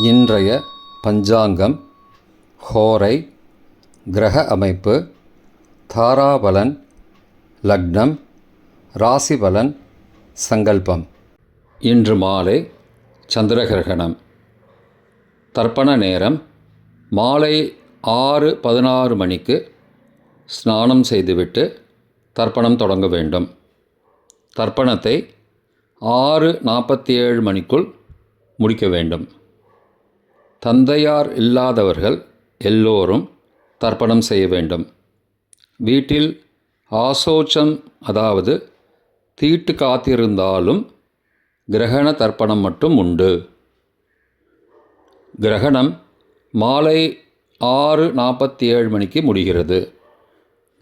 இன்றைய பஞ்சாங்கம், ஹோரை, கிரக அமைப்பு, தாராபலன், லக்னம், ராசிபலன், சங்கல்பம். இன்று மாலை சந்திரகிரகணம். தர்ப்பண நேரம் மாலை 6:16 மணிக்கு ஸ்நானம் செய்துவிட்டு தர்ப்பணம் தொடங்க வேண்டும். தர்ப்பணத்தை 6:47 மணிக்குள் முடிக்க வேண்டும். தந்தையார் இல்லாதவர்கள் எல்லோரும் தர்ப்பணம் செய்ய வேண்டும். வீட்டில் ஆசோச்சம் அதாவது தீட்டு காத்திருந்தாலும் கிரகண தர்ப்பணம் மட்டும் உண்டு. கிரகணம் மாலை 6:47 மணிக்கு முடிகிறது.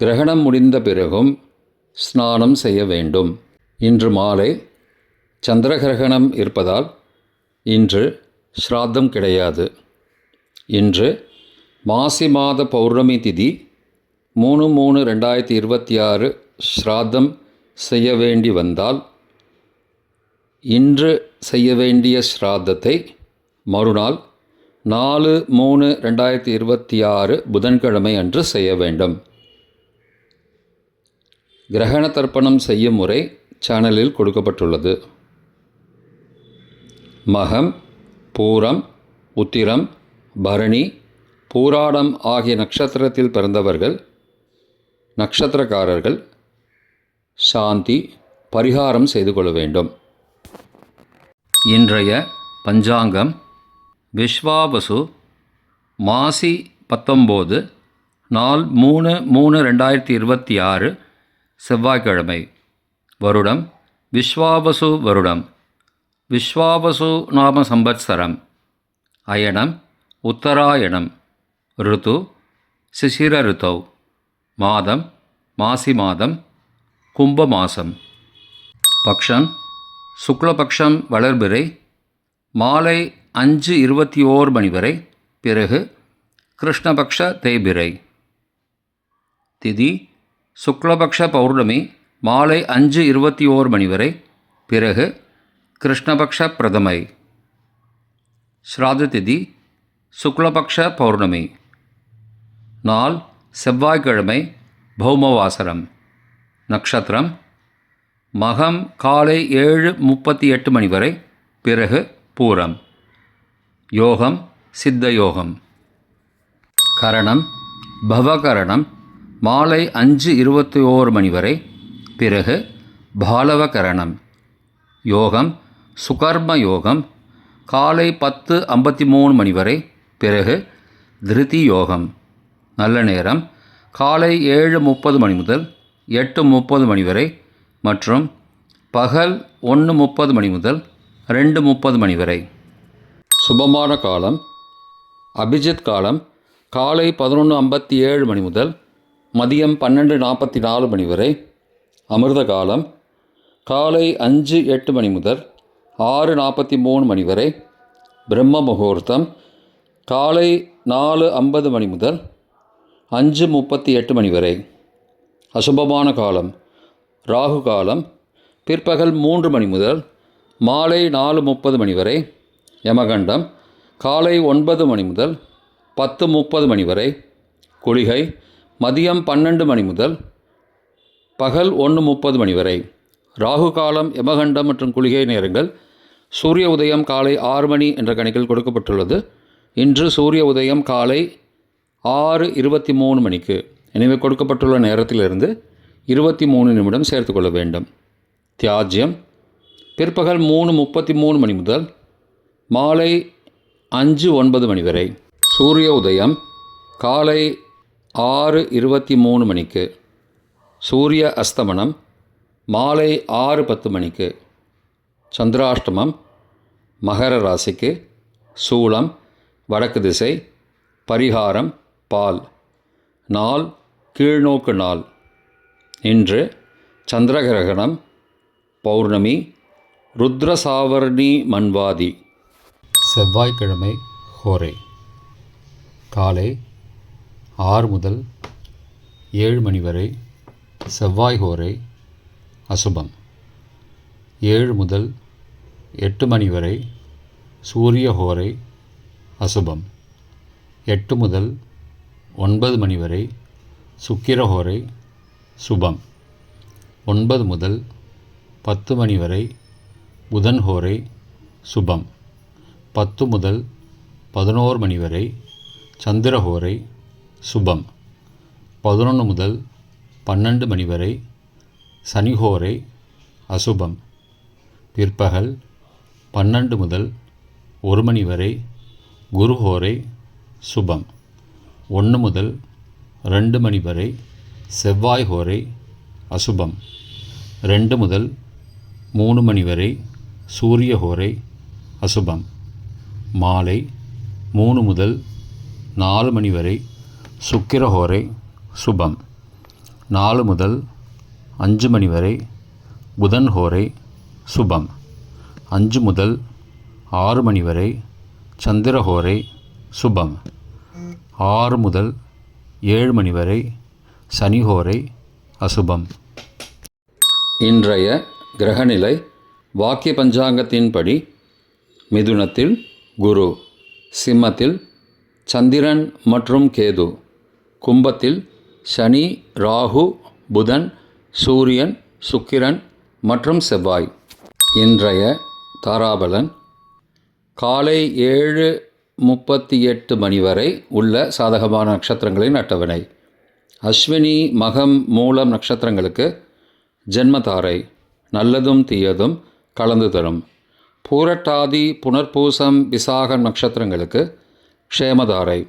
கிரகணம் முடிந்த பிறகும் ஸ்நானம் செய்ய வேண்டும். இன்று மாலை சந்திரகிரகணம் இருப்பதால் இன்று ஸ்ராத்தம் கிடையாது. இன்று மாசி மாத பௌர்ணமி திதி 3/3/2026 ஸ்ராத்தம் செய்ய வேண்டி வந்தால் இன்று செய்ய வேண்டிய ஸ்ராத்தத்தை மறுநாள் 4/3/2026 புதன்கிழமை அன்று செய்ய வேண்டும். கிரகண தர்ப்பணம் செய்யும் முறை சேனலில் கொடுக்கப்பட்டுள்ளது. மகம், பூரம், உத்திரம், பரணி, பூராடம் ஆகிய நட்சத்திரத்தில் பிறந்தவர்கள் நட்சத்திரக்காரர்கள் சாந்தி பரிகாரம் செய்து கொள்ள வேண்டும். இன்றைய பஞ்சாங்கம் விஸ்வாவசு மாசி 19 நாள் 3/3/2026 செவ்வாய்க்கிழமை. வருடம் விஸ்வாவசு வருடம். விஸ்வாவசு நாம சம்பத்சரம். அயனம் உத்தராயணம். ருத்து சிசிர ருத்தௌ. மாதம் மாசி மாதம், கும்ப மாசம். பக்ஷம் சுக்லபக்ஷம் வளர்பிறை மாலை 5:21 மணி வரை, பிறகு கிருஷ்ணபக்ஷ தேய்பிறை. திதி சுக்லபக்ஷ பௌர்ணமி மாலை 5:21 மணி வரை, பிறகு கிருஷ்ணபக்ஷ பிரதமை. ஸ்ராத்த திதி சுக்லபக்ஷ பௌர்ணமி. நாள் செவ்வாய்க்கிழமை, பௌமவாசரம். நட்சத்திரம் மகம் காலை 7:38 மணி வரை, பிறகு பூரம். யோகம் சித்த யோகம். கரணம் பவகரணம் மாலை 5:21 மணி வரை, பிறகு பாலவகரணம். யோகம் சுகர்ம யோகம் காலை 10:53 மணி வரை, பிறகு திருதி யோகம். நல்ல நேரம் காலை 7:30 மணி முதல் 8:30 மணி வரை மற்றும் பகல் 1:30 மணி முதல் 2:30 மணி வரை. சுபமான காலம் அபிஜித் காலம் காலை 11:57 மணி முதல் மதியம் 12:44 மணி வரை. அமிர்த காலம் காலை 5:08 மணி முதல் 6:43 மணி வரை. பிரம்ம முகூர்த்தம் காலை 4:50 மணி முதல் 5:38 மணி வரை. அசுபமான காலம் ராகு காலம் பிற்பகல் 3 மணி முதல் மாலை 4:30 மணி வரை. யமகண்டம் காலை 9 மணி முதல் 10:30 மணி வரை. குளிகை மதியம் 12 மணி முதல் பகல் 1:30 மணி வரை. ராகு காலம், யமகண்டம் மற்றும் குளிகை நேரங்கள் சூரிய உதயம் காலை 6 மணி என்ற கணக்கில் கொடுக்கப்பட்டுள்ளது. இன்று சூரிய உதயம் காலை 6:23 மணிக்கு. எனவே கொடுக்கப்பட்டுள்ள நேரத்திலிருந்து 23 நிமிடம் சேர்த்து கொள்ள வேண்டும். தியாஜ்யம் பிற்பகல் 3:33 மணி முதல் மாலை 5:09 மணி வரை. சூரிய உதயம் காலை 6:23 மணிக்கு. சூரிய அஸ்தமனம் மாலை 6:10 மணிக்கு. சந்திராஷ்டமம் மகர ராசிக்கு. சூலம் வடக்கு திசை. பரிகாரம் பால். நாள் கீழ்நோக்கு நாள். இன்று சந்திரகிரகணம், பௌர்ணமி, ருத்ரசாவர்ணி மன்வாதி. செவ்வாய்க்கிழமை ஹோரை காலை 6 முதல் 7 மணி வரை செவ்வாய் ஹோரை அசுபம். 7 முதல் 8 மணி வரை சூரிய ஹோரை அசுபம். 8 முதல் 9 மணி வரை சுக்கிரஹோரை சுபம். 9 முதல் 10 மணி வரை புதன்ஹோரை சுபம். 10 முதல் 11 மணி வரை சந்திரஹோரை சுபம். 11 முதல் 12 மணி வரை சனிஹோரை அசுபம். பிற்பகல் 12 முதல் 1 மணி வரை குருஹோரை சுபம். 1 முதல் 2 மணி வரை செவ்வாய் ஹோரை அசுபம். 2 முதல் 3 மணி வரை சூரிய ஹோரை அசுபம். மாலை 3 முதல் 4 மணி வரை சுக்கிரஹோரை சுபம். 4 முதல் 5 மணி வரை புதன்ஹோரை சுபம். 5 முதல் 6 மணி வரை சந்திரஹோரை சுபம். 6 முதல் 7 மணி வரை சனிஹோரை அசுபம். இன்றைய கிரகநிலை வாக்கிய பஞ்சாங்கத்தின்படி மிதுனத்தில் குரு, சிம்மத்தில் சந்திரன் மற்றும் கேது, கும்பத்தில் சனி, ராகு, புதன், சூரியன், சுக்கிரன் மற்றும் செவ்வாய். இன்றைய தாராபலன் காலை 7:38 மணி வரை உள்ள சாதகமான நட்சத்திரங்களின் அட்டவணை. அஸ்வினி, மகம், மூலம் நட்சத்திரங்களுக்கு ஜென்மதாரை, நல்லதும் தீயதும் கலந்து தரும். பூரட்டாதி, புனர்பூசம், விசாகம் நட்சத்திரங்களுக்கு க்ஷேமதாரை,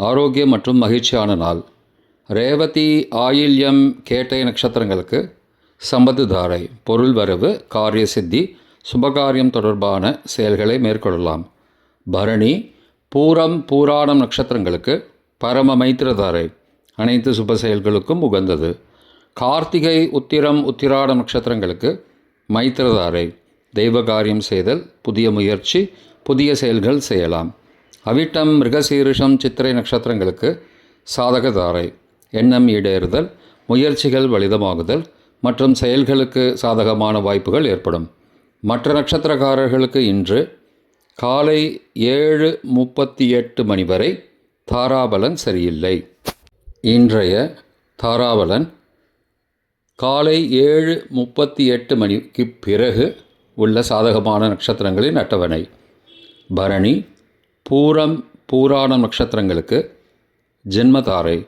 ஆரோக்கியம் மற்றும் மகிழ்ச்சியான நாள். ரேவதி, ஆயில்யம், கேட்டை நட்சத்திரங்களுக்கு சம்பத்துதாரை, பொருள் வரவு, காரிய சித்தி, சுபகாரியம் தொடர்பான செயல்களை மேற்கொள்ளலாம். பரணி, பூரம், பூராடம் நட்சத்திரங்களுக்கு பரம மைத்திரதாரை, அனைத்து சுப செயல்களுக்கும் உகந்தது. கார்த்திகை, உத்திரம், உத்திராடம் நட்சத்திரங்களுக்கு மைத்திரதாரை, தெய்வ காரியம் செய்தல், புதிய முயற்சி, புதிய செயல்கள் செய்யலாம். அவிட்டம், மிருகசீரிஷம், சித்திரை நட்சத்திரங்களுக்கு சாதகதாரை, எண்ணம் ஈடேறுதல், முயற்சிகள் வலிதமாகுதல் மற்றும் செயல்களுக்கு சாதகமான வாய்ப்புகள் ஏற்படும். மற்ற நட்சத்திரக்காரர்களுக்கு இன்று காலை 7:38 மணி வரை தாராபலன் சரியில்லை. இன்றைய தாராபலன் காலை 7:38 மணிக்கு பிறகு உள்ள சாதகமான நட்சத்திரங்களின் அட்டவணை. பரணி, பூரம், பூராடம் நட்சத்திரங்களுக்கு ஜென்மதாரை,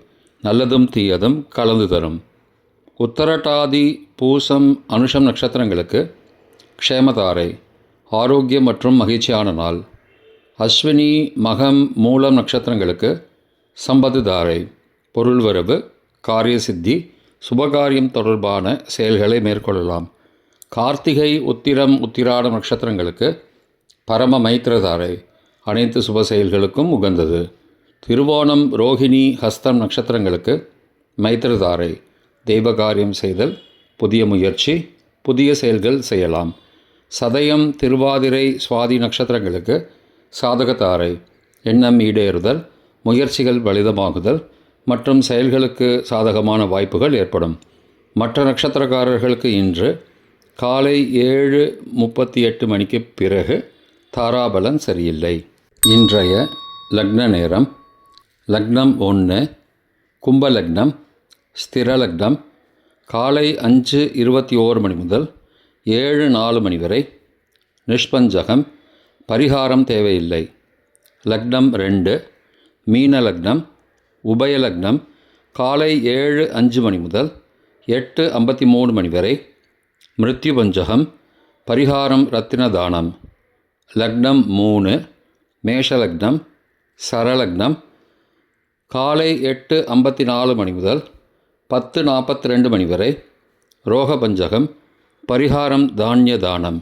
நல்லதும் தீயதும் கலந்து தரும். உத்தரட்டாதி, பூசம், அனுஷம் நட்சத்திரங்களுக்கு க்ஷேமதாரை, ஆரோக்கியம் மற்றும் மகிழ்ச்சியான நாள். அஸ்வினி, மகம், மூலம் நட்சத்திரங்களுக்கு சம்பத்துதாரை, பொருள் வரவு, காரிய சித்தி, சுபகாரியம் தொடர்பான செயல்களை மேற்கொள்ளலாம். கார்த்திகை, உத்திரம், உத்திராடம் நட்சத்திரங்களுக்கு பரம மைத்திரதாரை, அனைத்து சுப செயல்களுக்கும் உகந்தது. திருவோணம், ரோகிணி, ஹஸ்தம் நட்சத்திரங்களுக்கு மைத்திரதாரை, தெய்வ காரியம் செய்தல், புதிய முயற்சி, புதிய செயல்கள் செய்யலாம். சதயம், திருவாதிரை, சுவாதி நட்சத்திரங்களுக்கு சாதகதாரை, எண்ணம் ஈடேறுதல், முயற்சிகள் பலிதமாகுதல் மற்றும் செயல்களுக்கு சாதகமான வாய்ப்புகள் ஏற்படும். மற்ற நட்சத்திரக்காரர்களுக்கு இன்று காலை 7:38 மணிக்கு பிறகு தாராபலன் சரியில்லை. இன்றைய லக்ன நேரம் லக்னம் 1 கும்ப லக்னம், ஸ்திர லக்னம் காலை 5:21 மணி முதல் 7:04 மணி வரை, நிஷ்பஞ்சகம், பரிகாரம் தேவையில்லை. லக்னம் 2 மீன லக்னம், உபய லக்னம் காலை 7:05 மணி முதல் 8:53 மணி வரை, மிருத்யு பஞ்சகம், பரிகாரம் ரத்தின தானம். லக்னம் 3 மேஷ லக்னம், சரலக்னம் காலை 8:54 மணி முதல் 10:42 மணி வரை, ரோக பஞ்சகம், பரிகாரம் தானிய தானம்.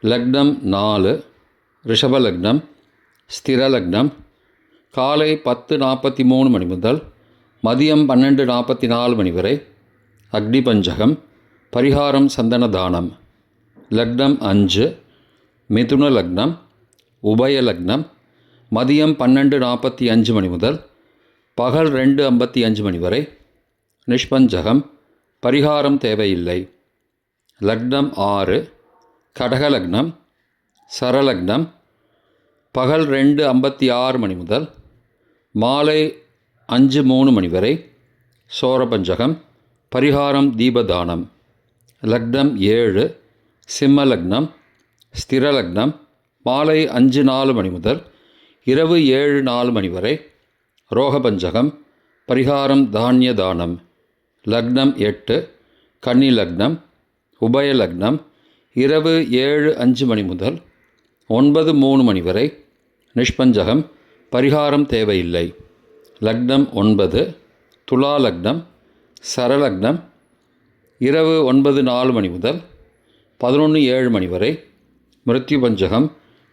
லக்னம் 4 ரிஷப லக்னம், ஸ்திர லக்னம் காலை 10:43 மணி முதல் மதியம் 12:44 மணி வரை, அக்னி பஞ்சகம், பரிகாரம் சந்தன தானம். லக்னம் 5 மிதுன லக்னம், உபய லக்னம் மதியம் 12:45 மணி முதல் பகல் 2:55 மணி வரை, நிஷ்பஞ்சகம், பரிகாரம் தேவையில்லை. லக்னம் 6 கடக லக்னம், சரலக்னம் பகல் 2:56 மணி முதல் மாலை 5:03 மணி வரை சோரபஞ்சகம். பரிகாரம் தீபதானம். லக்னம் 7 சிம்ம லக்னம். ஸ்திர லக்னம் மாலை 5:04 மணி முதல் இரவு 7:04 மணி வரை ரோகபஞ்சகம். பரிகாரம் தானிய தானம். லக்னம் 8 கன்னி லக்னம். உபய லக்னம் இரவு 7:05 மணி முதல் 9:03 மணி வரை நிஷ்பஞ்சகம். பரிகாரம் தேவையில்லை. லக்னம் 9 துலா லக்னம். சரலக்னம் இரவு 9:04 மணி முதல் 11:07 மணி வரை மிருத்யு பஞ்சகம்.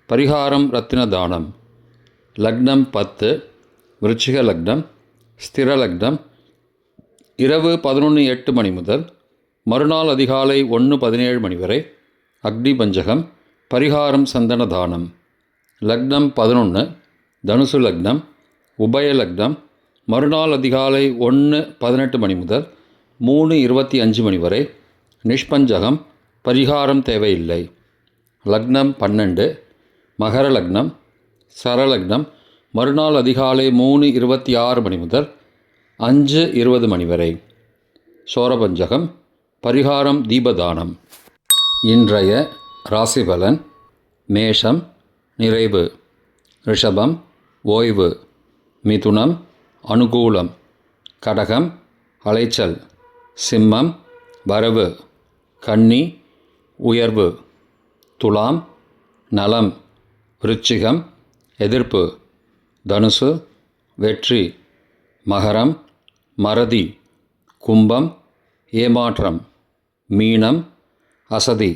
பரிகாரம் ரத்தின தானம். லக்னம் 10 விருச்சிக லக்னம். ஸ்திர லக்னம் இரவு 11:08 மணி முதல் மறுநாள் அதிகாலை 1:17 மணி வரை அக்னி பஞ்சகம். பரிகாரம் சந்தன தானம். லக்னம் 11 தனுசு லக்னம். உபய லக்னம் மறுநாள் அதிகாலை 1:18 மணி முதல் 3:25 மணி வரை நிஷ்பஞ்சகம். பரிகாரம் தேவையில்லை. லக்னம் 12 மகர லக்னம். சரலக்னம் மறுநாள் அதிகாலை 3:26 மணி முதல் 5:20 மணி வரை சோரபஞ்சகம். பரிகாரம் தீபதானம். இன்றைய ராசிபலன். மேஷம் நிறைவு. ரிஷபம் ஓய்வு. மிதுனம் அனுகூலம். கடகம் அலைச்சல். சிம்மம் வரவு. கன்னி உயர்வு. துலாம் நலம். விருச்சிகம் எதிர்ப்பு. தனுசு வெற்றி. மகரம் மறதி. கும்பம் ஏமாற்றம். மீனம் அசதி.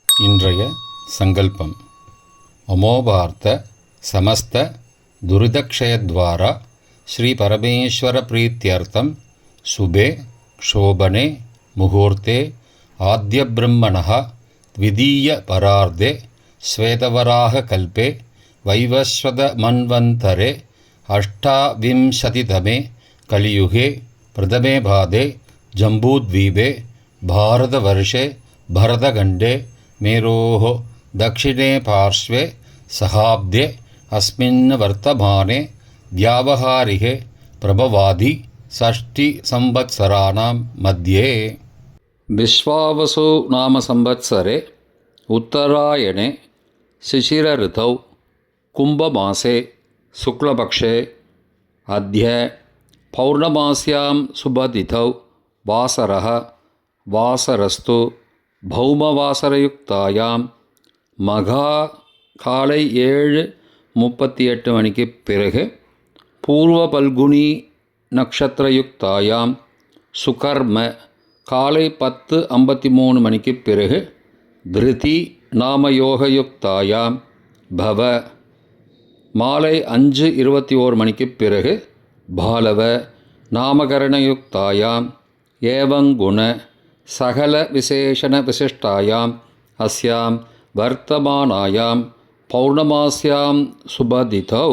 இன்றைய சங்கல்பம். அமோபார்த்த சமஸ்த துரிதக்ஷயத்வாரா ஸ்ரீ பரமேஸ்வர பிரீத்தியர்த்தம் சுபே க்ஷோபனே முகூர்த்தே ஆத்ய பிரம்மணः த்விதீய பரார்த்தே ஸ்வேதவராக கல்பே வைவஸ்வத மன்வந்தரே அஷ்டாவிம்சதிதமே கலியுகே பிரதமே பாதே ஜம்பூத்வீபே பாரதவர்ஷே பரதகண்டே மேரோः दक्षिणे पार्श्वे सहाब्दे अस्मिन् वर्तमाने व्यावहारिके प्रभवादि षष्टिसंवत्सराणां मध्ये विश्वावसु नाम संवत्सरे उत्तरायणे शिशिरऋतौ कुम्भमासे शुक्लपक्षे अद्य पौर्णमास्यां शुभतिथौ वासरः वासरस्तु பௌமவாசரயுக்தாயாம் மகா காலை 7:38 மணிக்கு பிறகு பூர்வ பல்குனி நக்ஷத்திரயுக்தாயாம் சுகர்ம காலை 10:53 மணிக்கு பிறகு திருதி நாமயோகயுக்தாயாம் பவ மாலை 5:21 மணிக்கு பிறகு பாலவ நாமகரணயுக்தாயாம் ஏவங்குண சகல விசேஷண விசிஷ்டாயாம் அஸ்யாம் வர்த்தமானாயாம் பௌர்ணமாஸ்யாம் சுபதிதௌ